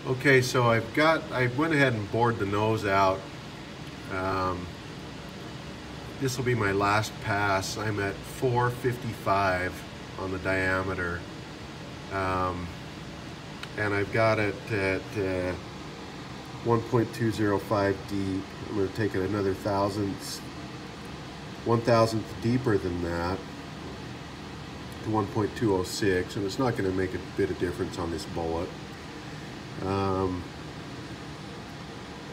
Okay, so I went ahead and bored the nose out. This will be my last pass. I'm at 455 on the diameter. And I've got it at 1.205 deep. I'm going to take it another 1,000th deeper than that to 1.206, and it's not going to make a bit of difference on this bullet.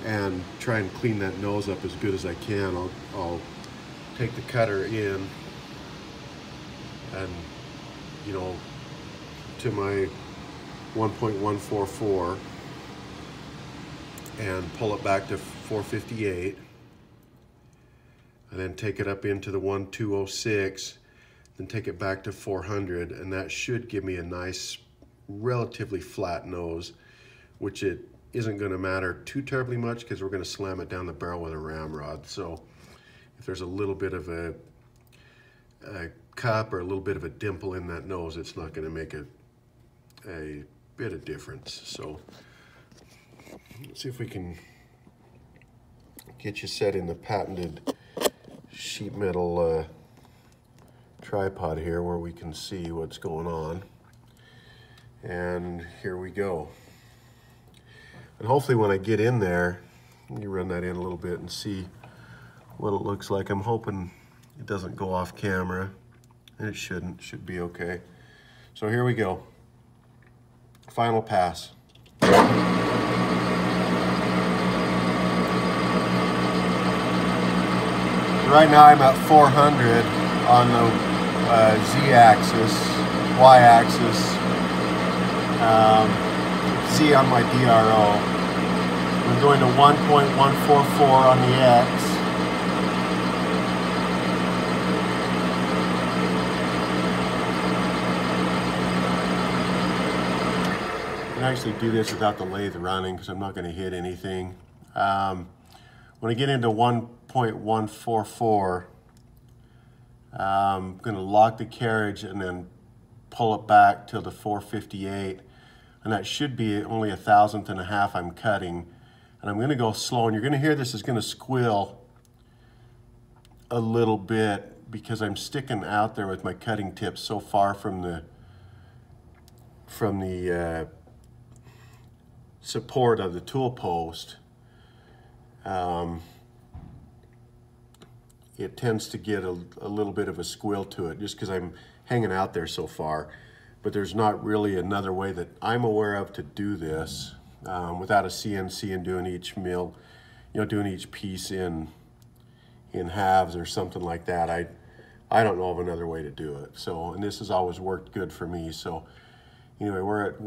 And try and clean that nose up as good as I can. I'll take the cutter in and, you know, to my 1.144 and pull it back to 458, and then take it up into the 1.206, then take it back to 400, and that should give me a nice, relatively flat nose, which it isn't going to matter too terribly much because we're going to slam it down the barrel with a ramrod. So if there's a little bit of a cup or a little bit of a dimple in that nose, it's not going to make a bit of difference. So let's see if we can get you set in the patented sheet metal tripod here where we can see what's going on. And here we go. And hopefully when I get in there, let me run that in a little bit and see what it looks like. I'm hoping it doesn't go off camera, and it shouldn't. It should be okay. So here we go. Final pass. Right now I'm at 400 on the Z-axis, Y-axis. Z on my DRO. I'm going to 1.144 on the X. I can actually do this without the lathe running because I'm not going to hit anything. When I get into 1.144, I'm going to lock the carriage and then pull it back till the 458. And that should be only 1,000th and a half I'm cutting. And I'm going to go slow, and you're going to hear this is going to squeal a little bit because I'm sticking out there with my cutting tip so far from the support of the tool post. It tends to get a little bit of a squeal to it just because I'm hanging out there so far. But there's not really another way that I'm aware of to do this without a CNC and doing each mill, you know, doing each piece in halves or something like that. I don't know of another way to do it. So, and this has always worked good for me. So anyway, we're at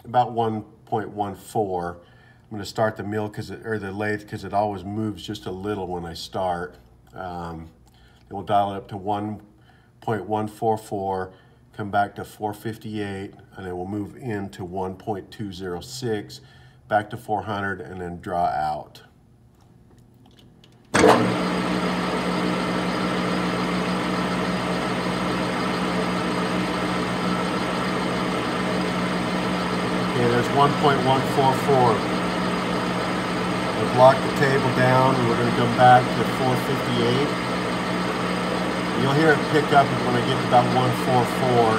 about 1.14. I'm going to start the mill or the lathe because it always moves just a little when I start. Then we'll dial it up to 1.144. Come back to 458, and then we'll move into 1.206, back to 400, and then draw out. Okay, there's 1.144. I've locked the table down, and we're going to come back to 458. You'll hear it pick up when I get to about 144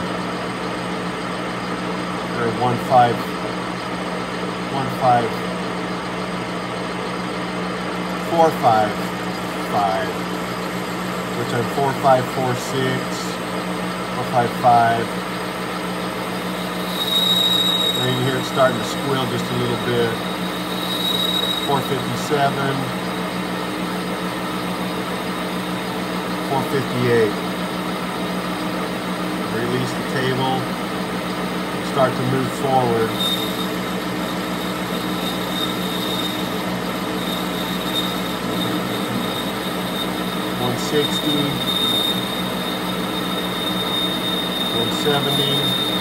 or 1.545, which I'm 4.546, 4.55. And you can hear it starting to squeal just a little bit. 4.57. 458. Release the table, start to move forward. $160, $170,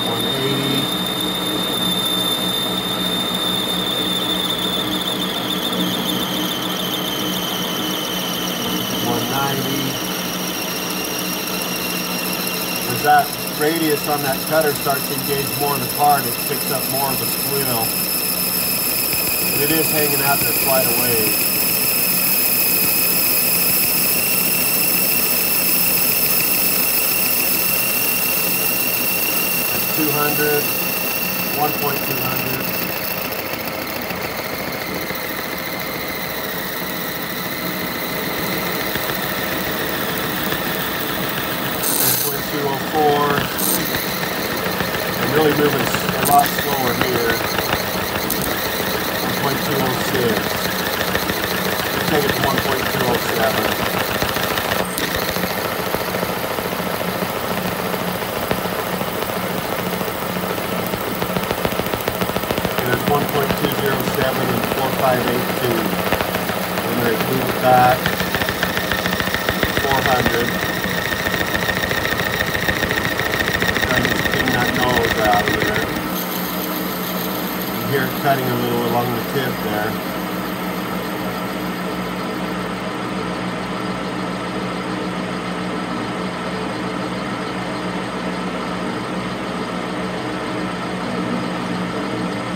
$180. Is that radius on that cutter starts to engage more of the part, it picks up more of the squeal. But it is hanging out there quite a ways. That's 200, 1.200. 204. I'm really moving a lot slower here. 1.206. Let's take it to 1.207. And it's 1.207 and 4582. And then I move it back 400. That nose out of there. You hear it cutting a little along the tip there.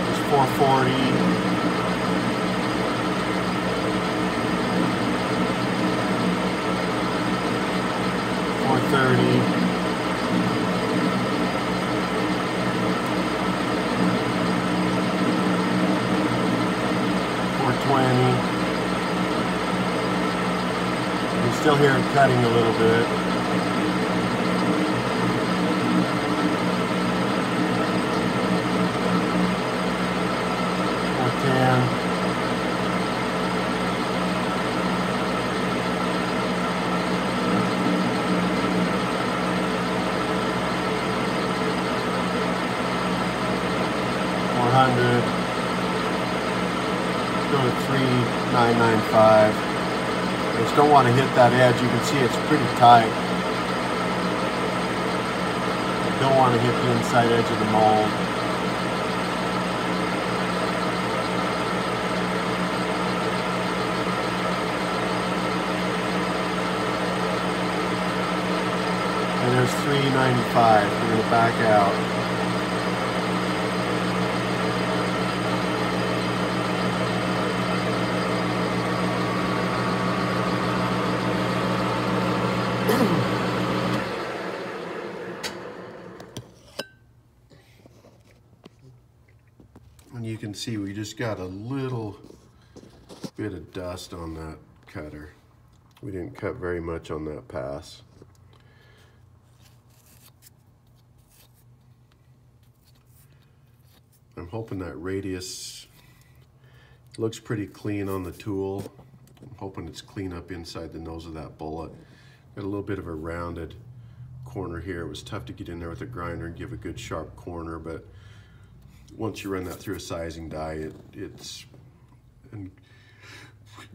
There's 440. 430. 20. You can still hear it cutting a little bit. 410. 400. Go to 3995. I just don't want to hit that edge. You can see it's pretty tight. I don't want to hit the inside edge of the mold. And there's 395. We're going to back out. And you can see we just got a little bit of dust on that cutter. We didn't cut very much on that pass. I'm hoping that radius looks pretty clean on the tool. I'm hoping it's clean up inside the nose of that bullet. Got a little bit of a rounded corner here. It was tough to get in there with a grinder and give a good sharp corner, but once you run that through a sizing die, and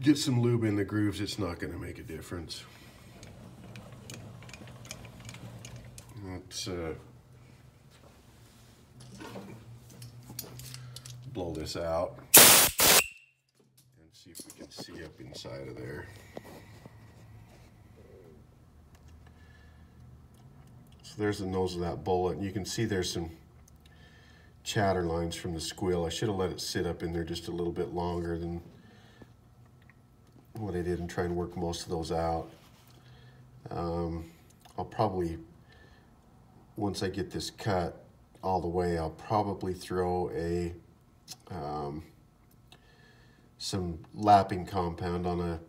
get some lube in the grooves, it's not going to make a difference. Let's blow this out and see if we can see up inside of there. So there's the nose of that bullet, and you can see there's some chatter lines from the squeal. I should have let it sit up in there just a little bit longer than what I did and try and work most of those out. I'll probably, once I get this cut all the way, I'll probably throw some lapping compound on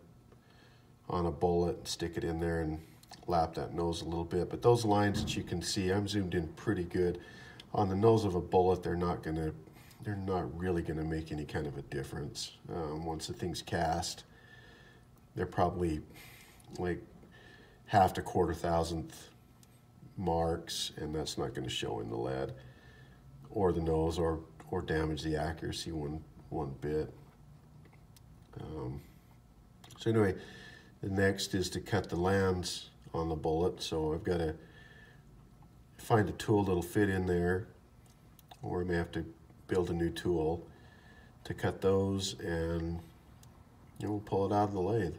a bullet, stick it in there and lap that nose a little bit. But those lines that you can see, I'm zoomed in pretty good. On the nose of a bullet, they're not really gonna make any kind of a difference. Once the thing's cast, they're probably like 1/2 to 1/4 thousandth marks, and that's not gonna show in the lead or the nose or damage the accuracy one bit. So anyway, the next is to cut the lands on the bullet. So I've got to find a tool that'll fit in there, or I may have to build a new tool to cut those, and we'll pull it out of the lathe.